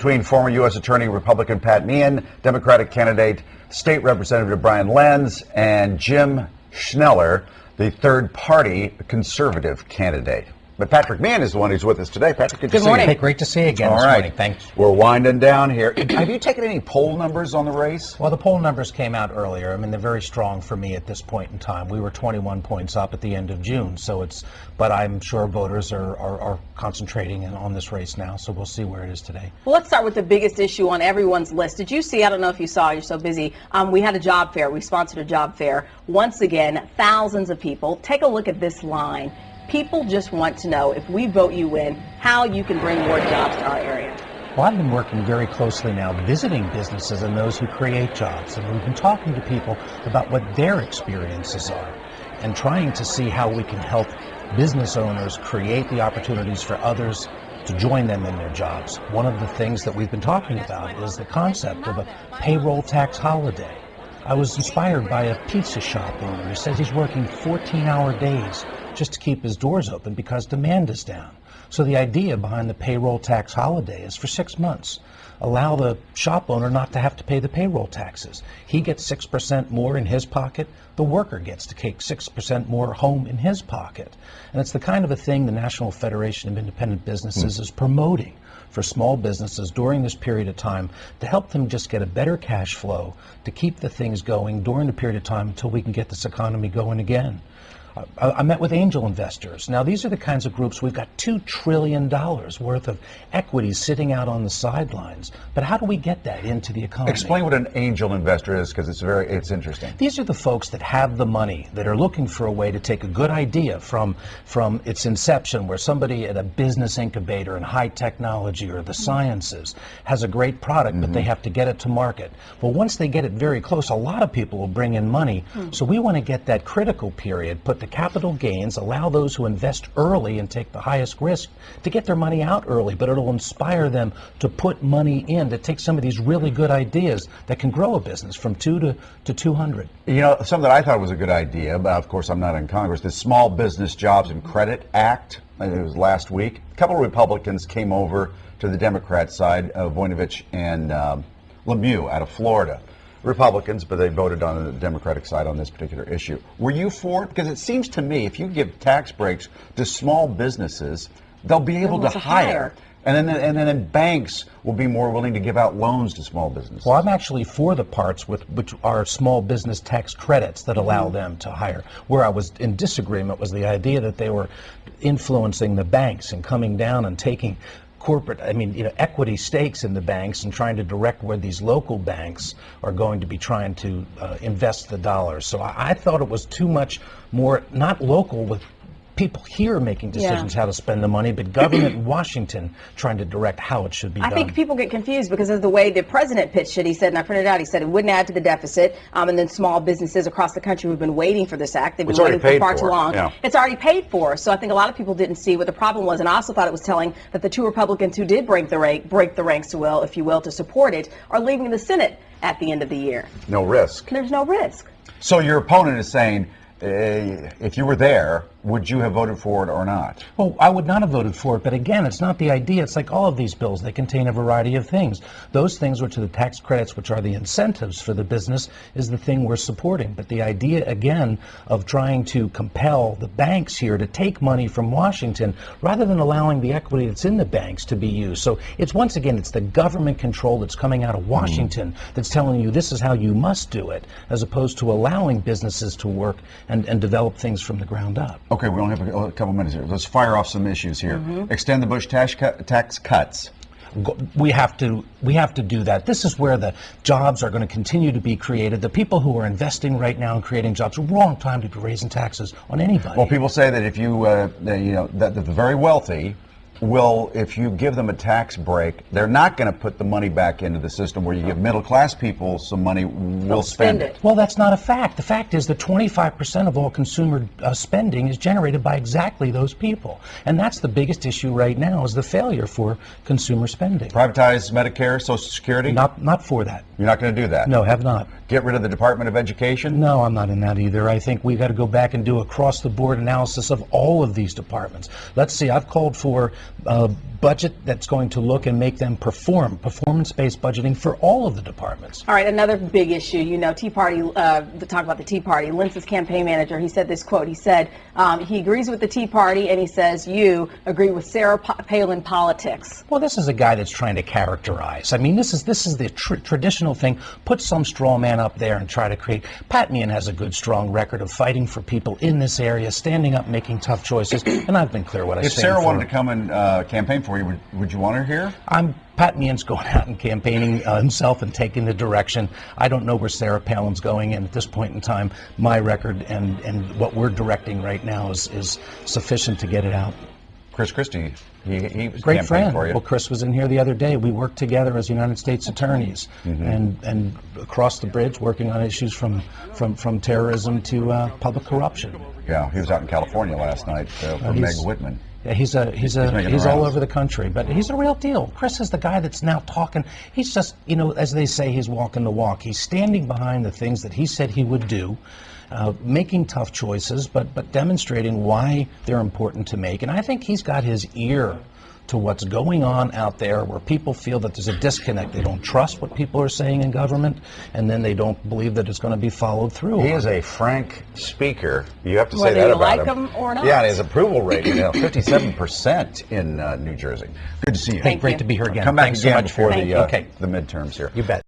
Between former U.S. Attorney Republican Pat Meehan, Democratic candidate State Representative Brian Lenz, and Jim Schneller, the third-party conservative candidate. But Patrick Meehan is the one who's with us today. Patrick, good to see you. Good morning. Great to see you again this morning. Thanks. We're winding down here. Have you taken any poll numbers on the race? Well, the poll numbers came out earlier. I mean, they're very strong for me at this point in time. We were 21 points up at the end of June, but I'm sure voters are concentrating on this race now, so we'll see where it is today. Well, let's start with the biggest issue on everyone's list. Did you see, I don't know if you saw, you're so busy, we had a job fair. We sponsored a job fair. Once again, thousands of people. Take a look at this line. People just want to know, if we vote you in, how you can bring more jobs to our area. Well, I've been working very closely now, visiting businesses and those who create jobs, and we've been talking to people about what their experiences are and trying to see how we can help business owners create the opportunities for others to join them in their jobs. One of the things that we've been talking about is the concept of a payroll tax holiday. I was inspired by a pizza shop owner who says he's working 14-hour days just to keep his doors open because demand is down. So the idea behind the payroll tax holiday is for 6 months. Allow the shop owner not to have to pay the payroll taxes. He gets 6% more in his pocket. The worker gets to take 6% more home in his pocket. And it's the kind of a thing the National Federation of Independent Businesses is promoting for small businesses during this period of time to help them just get a better cash flow, to keep the things going during the period of time until we can get this economy going again. I met with angel investors. Now, these are the kinds of groups, we've got $2 trillion worth of equities sitting out on the sidelines. But how do we get that into the economy? Explain what an angel investor is, because it's interesting. These are the folks that have the money, that are looking for a way to take a good idea from its inception, where somebody at a business incubator in high technology or the sciences has a great product, but they have to get it to market. Well, once they get it very close, a lot of people will bring in money. So we want to get that critical period, put the capital gains, allow those who invest early and take the highest risk to get their money out early, but it'll inspire them to put money in, to take some of these really good ideas that can grow a business from 2 to 200. You know, something that I thought was a good idea, but of course I'm not in Congress, the Small Business Jobs and Credit Act. It was last week. A couple of Republicans came over to the Democrat side, Voinovich and Lemieux out of Florida. Republicans, but they voted on the Democratic side on this particular issue. Were you for it? Because it seems to me if you give tax breaks to small businesses, they'll be able to hire. And then banks will be more willing to give out loans to small businesses. Well, I'm actually for the parts which are small business tax credits that allow them to hire. Where I was in disagreement was the idea that they were influencing the banks and coming down and taking equity stakes in the banks and trying to direct where these local banks are going to be trying to invest the dollars. So I thought it was too much more, not local with people here making decisions how to spend the money, but government in Washington trying to direct how it should be done. I think people get confused because of the way the president pitched it. He said, and I printed it out, he said it wouldn't add to the deficit, and then small businesses across the country who've been waiting for this act, they've been waiting for far too long. Yeah. It's already paid for, so I think a lot of people didn't see what the problem was, and I also thought it was telling that the two Republicans who did break the ranks, if you will, to support it, are leaving the Senate at the end of the year. No risk. There's no risk. So your opponent is saying, if you were there, would you have voted for it or not? Well, I would not have voted for it, but again, it's not the idea. It's like all of these bills. They contain a variety of things. Those things, which are the tax credits, which are the incentives for the business, is the thing we're supporting. But the idea, again, of trying to compel the banks here to take money from Washington rather than allowing the equity that's in the banks to be used. So it's, once again, it's the government control that's coming out of Washington that's telling you this is how you must do it, as opposed to allowing businesses to work and develop things from the ground up. Okay, we only have a couple minutes here. Let's fire off some issues here. Extend the Bush tax cuts. We have to do that. This is where the jobs are going to continue to be created. The people who are investing right now in creating jobs, wrong time to be raising taxes on anybody. Well, people say that if you, that the very wealthy will, if you give them a tax break, they're not going to put the money back into the system. Where you give middle class people some money, will spend it. Well, that's not a fact. The fact is that 25% of all consumer spending is generated by exactly those people. And that's the biggest issue right now, is the failure for consumer spending. Privatize Medicare, Social Security? Not for that. You're not going to do that? No, have not. Get rid of the Department of Education? No, I'm not in that either. I think we've got to go back and do across-the-board analysis of all of these departments. Let's see, I've called for budget that's going to look and make them perform, performance-based budgeting for all of the departments. All right, another big issue, you know, Tea Party, talk about the Tea Party. Lince's campaign manager, he said this quote, he said, he agrees with the Tea Party, and he says, you agree with Sarah Palin politics. Well, this is a guy that's trying to characterize. I mean, this is the traditional thing. Put some straw man up there and try to create. Pat Meehan has a good, strong record of fighting for people in this area, standing up, making tough choices, and I've been clear what I stand for. If Sarah wanted to come and campaign for you, would you want her here? Pat Meehan's going out and campaigning himself and taking the direction. I don't know where Sarah Palin's going, and at this point in time, my record and what we're directing right now is sufficient to get it out. Chris Christie, he was great friend. For you. Well, Chris was in here the other day. We worked together as United States attorneys, and across the bridge, working on issues from terrorism to public corruption. Yeah, he was out in California last night for Meg Whitman. Yeah, he's all over the country, but he's a real deal. Chris is the guy that's now talking. He's just, you know, as they say, he's walking the walk. He's standing behind the things that he said he would do, making tough choices, but demonstrating why they're important to make. And I think he's got his ear to what's going on out there, where people feel that there's a disconnect. They don't trust what people are saying in government, and then they don't believe that it's going to be followed through. He is a frank speaker. You have to say that about him. Whether you like him or not. Yeah, and his approval rating, 57% in New Jersey. Good to see you. Hey, great to be here again. Come back Thanks again so much before the midterms here. You bet.